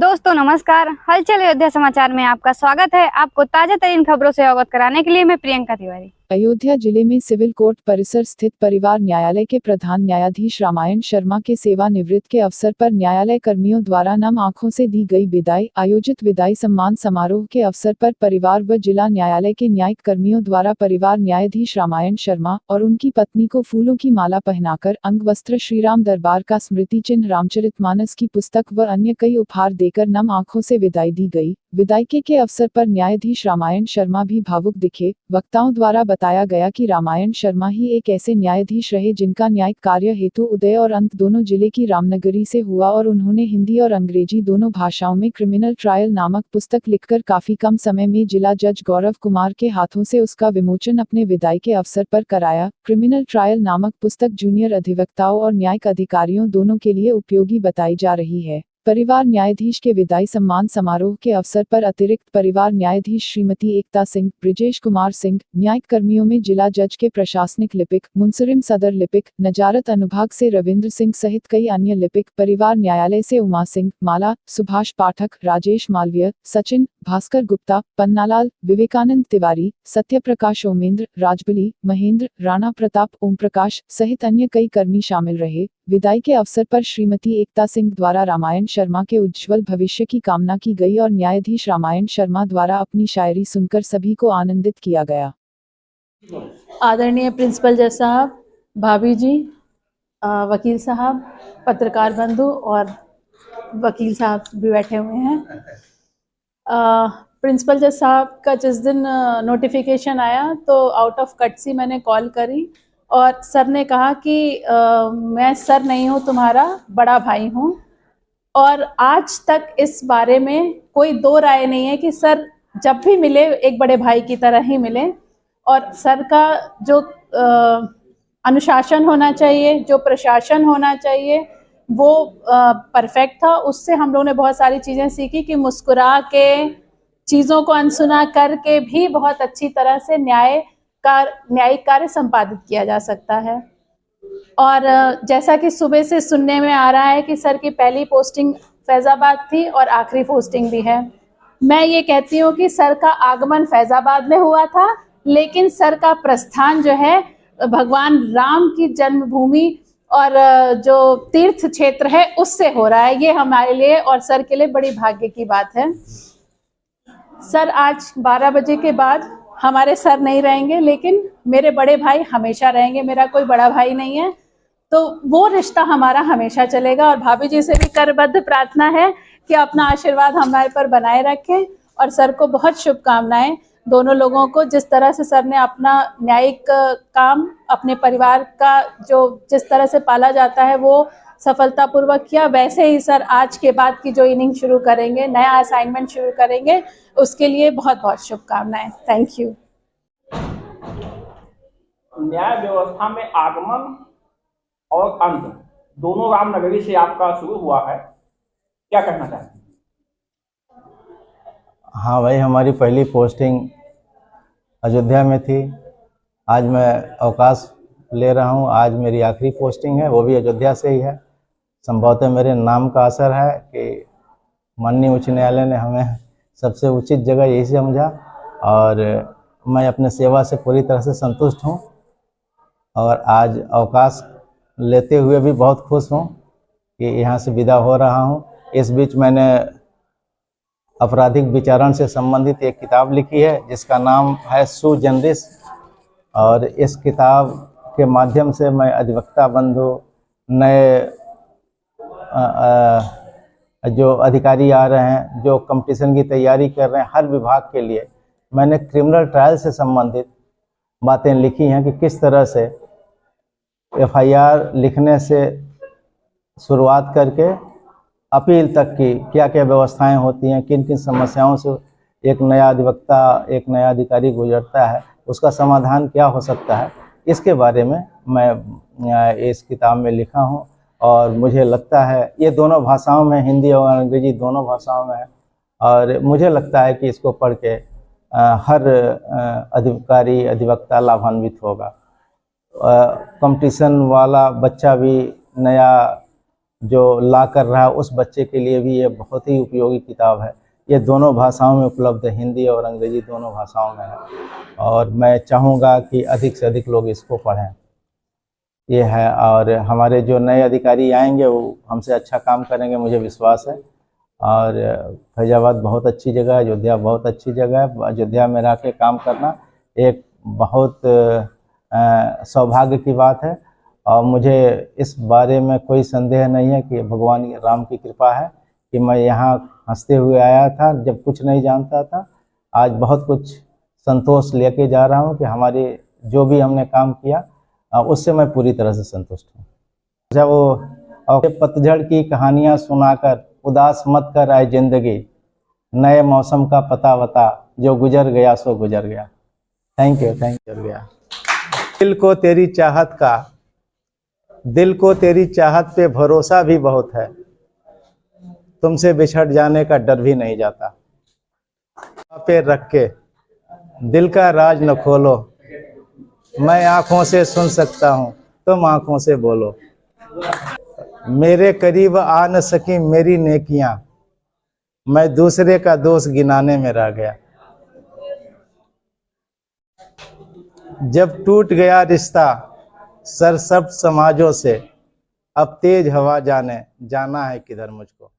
दोस्तों नमस्कार। हलचल अयोध्या समाचार में आपका स्वागत है। आपको ताजा तरीन खबरों से अवगत कराने के लिए मैं प्रियंका तिवारी। अयोध्या जिले में सिविल कोर्ट परिसर स्थित परिवार न्यायालय के प्रधान न्यायाधीश रामायण शर्मा के सेवानिवृत्ति के अवसर पर न्यायालय कर्मियों द्वारा नम आंखों से दी गई विदाई। आयोजित विदाई सम्मान समारोह के अवसर पर परिवार व जिला न्यायालय के न्यायिक कर्मियों द्वारा परिवार न्यायाधीश रामायण शर्मा और उनकी पत्नी को फूलों की माला पहनाकर अंगवस्त्र, श्रीराम दरबार का स्मृति चिन्ह, रामचरितमानस की पुस्तक व अन्य कई उपहार देकर नम आंखों से विदाई दी गई। विदाई के अवसर पर न्यायाधीश रामायण शर्मा भी भावुक दिखे। वक्ताओं द्वारा बताया गया कि रामायण शर्मा ही एक ऐसे न्यायाधीश रहे जिनका न्यायिक कार्य हेतु उदय और अंत दोनों जिले की रामनगरी से हुआ और उन्होंने हिंदी और अंग्रेजी दोनों भाषाओं में क्रिमिनल ट्रायल नामक पुस्तक लिखकर काफी कम समय में जिला जज गौरव कुमार के हाथों से उसका विमोचन अपने विदाई के अवसर पर कराया। क्रिमिनल ट्रायल नामक पुस्तक जूनियर अधिवक्ताओं और न्यायिक अधिकारियों दोनों के लिए उपयोगी बताई जा रही है। परिवार न्यायाधीश के विदाई सम्मान समारोह के अवसर पर अतिरिक्त परिवार न्यायाधीश श्रीमती एकता सिंह, ब्रिजेश कुमार सिंह, न्यायिक कर्मियों में जिला जज के प्रशासनिक लिपिक, मुंसरिम सदर लिपिक, नजारत अनुभाग से रविंद्र सिंह सहित कई अन्य लिपिक, परिवार न्यायालय से उमा सिंह, माला, सुभाष पाठक, राजेश मालवीय, सचिन, भास्कर गुप्ता, पन्नालाल, विवेकानंद तिवारी, सत्यप्रकाश ओमेंद्र, राजबली, महेंद्र, राणा प्रताप, ओम प्रकाश सहित अन्य कई कर्मी शामिल रहे। विदाई के अवसर पर श्रीमती एकता सिंह द्वारा रामायण शर्मा के उज्जवल भविष्य की कामना की गई और न्यायाधीश रामायण शर्मा द्वारा अपनी शायरी सुनकर सभी को आनंदित किया गया। आदरणीय प्रिंसिपल जज साहब, भाभी जी, वकील साहब, पत्रकार बंधु और वकील साहब भी बैठे हुए हैं। प्रिंसिपल जज साहब का जिस दिन नोटिफिकेशन आया तो आउट ऑफ कटसी मैंने कॉल करी और सर ने कहा कि मैं सर नहीं हूँ, तुम्हारा बड़ा भाई हूँ। और आज तक इस बारे में कोई दो राय नहीं है कि सर जब भी मिले एक बड़े भाई की तरह ही मिले। और सर का जो अनुशासन होना चाहिए, जो प्रशासन होना चाहिए वो परफेक्ट था। उससे हम लोगों ने बहुत सारी चीज़ें सीखी कि मुस्कुरा के, चीज़ों को अनसुना करके भी बहुत अच्छी तरह से न्यायिक कार्य संपादित किया जा सकता है। और जैसा कि सुबह से सुनने में आ रहा है कि सर की पहली पोस्टिंग फैज़ाबाद थी और आखिरी पोस्टिंग भी है। मैं ये कहती हूँ कि सर का आगमन फैज़ाबाद में हुआ था, लेकिन सर का प्रस्थान जो है भगवान राम की जन्मभूमि और जो तीर्थ क्षेत्र है उससे हो रहा है। ये हमारे लिए और सर के लिए बड़ी भाग्य की बात है। सर आज 12 बजे के बाद हमारे सर नहीं रहेंगे, लेकिन मेरे बड़े भाई हमेशा रहेंगे। मेरा कोई बड़ा भाई नहीं है, तो वो रिश्ता हमारा हमेशा चलेगा। और भाभी जी से भी करबद्ध प्रार्थना है कि अपना आशीर्वाद हमारे पर बनाए रखें। और सर को बहुत शुभकामनाएं। दोनों लोगों को जिस तरह से सर ने अपना न्यायिक काम अपने परिवार का जो जिस तरह से पाला जाता है वो सफलतापूर्वक किया, वैसे ही सर आज के बाद की जो इनिंग शुरू करेंगे, नया असाइनमेंट शुरू करेंगे, उसके लिए बहुत बहुत शुभकामनाएं। Thank you. न्याय व्यवस्था में आगमन और अंत दोनों रामनगरी से आपका शुरू हुआ है, क्या कहना चाहते हैं? हाँ भाई, हमारी पहली पोस्टिंग अयोध्या में थी। आज मैं अवकाश ले रहा हूँ। आज मेरी आखिरी पोस्टिंग है, वो भी अयोध्या से ही है। संभवतः मेरे नाम का असर है कि माननीय उच्च न्यायालय ने हमें सबसे उचित जगह यही समझा और मैं अपने सेवा से पूरी तरह से संतुष्ट हूँ। और आज अवकाश लेते हुए भी बहुत खुश हूँ कि यहाँ से विदा हो रहा हूँ। इस बीच मैंने आपराधिक विचारण से संबंधित एक किताब लिखी है जिसका नाम है सु जनरिस। और इस किताब के माध्यम से मैं अधिवक्ता बंधु, नए जो अधिकारी आ रहे हैं, जो कंपटीशन की तैयारी कर रहे हैं, हर विभाग के लिए मैंने क्रिमिनल ट्रायल से संबंधित बातें लिखी हैं कि किस तरह से एफआईआर लिखने से शुरुआत करके अपील तक की क्या क्या व्यवस्थाएं होती हैं, किन किन समस्याओं से एक नया अधिवक्ता, एक नया अधिकारी गुजरता है, उसका समाधान क्या हो सकता है, इसके बारे में मैं इस किताब में लिखा हूं। और मुझे लगता है ये दोनों भाषाओं में, हिंदी और अंग्रेजी दोनों भाषाओं में है। और मुझे लगता है कि इसको पढ़ के हर अधिकारी, अधिवक्ता लाभान्वित होगा। कंपटीशन वाला बच्चा भी, नया जो ला कर रहा है उस बच्चे के लिए भी ये बहुत ही उपयोगी किताब है। ये दोनों भाषाओं में उपलब्ध है, हिंदी और अंग्रेजी दोनों भाषाओं में है, और मैं चाहूँगा कि अधिक से अधिक लोग इसको पढ़ें। ये है, और हमारे जो नए अधिकारी आएंगे वो हमसे अच्छा काम करेंगे, मुझे विश्वास है। और फैजाबाद बहुत अच्छी जगह है, अयोध्या बहुत अच्छी जगह है। अयोध्या में रह के काम करना एक बहुत सौभाग्य की बात है, और मुझे इस बारे में कोई संदेह नहीं है कि भगवान राम की कृपा है कि मैं यहाँ हंसते हुए आया था जब कुछ नहीं जानता था। आज बहुत कुछ संतोष लेके जा रहा हूँ कि हमारे जो भी हमने काम किया उससे मैं पूरी तरह से संतुष्ट हूँ। जब वो पतझड़ की कहानियाँ सुनाकर उदास मत कर आए जिंदगी, नए मौसम का पता बता, जो गुजर गया सो गुजर गया। थैंक यू गया। दिल को तेरी चाहत पे भरोसा भी बहुत है, तुमसे बिछड़ जाने का डर भी नहीं जाता। पे रख के दिल का राज न खोलो, मैं आंखों से सुन सकता हूँ, तुम आंखों से बोलो। मेरे करीब आ न सकी मेरी नेकियां, मैं दूसरे का दोष गिनाने में रह गया। जब टूट गया रिश्ता सरसब्ज समाजों से, अब तेज हवा जाना है किधर मुझको।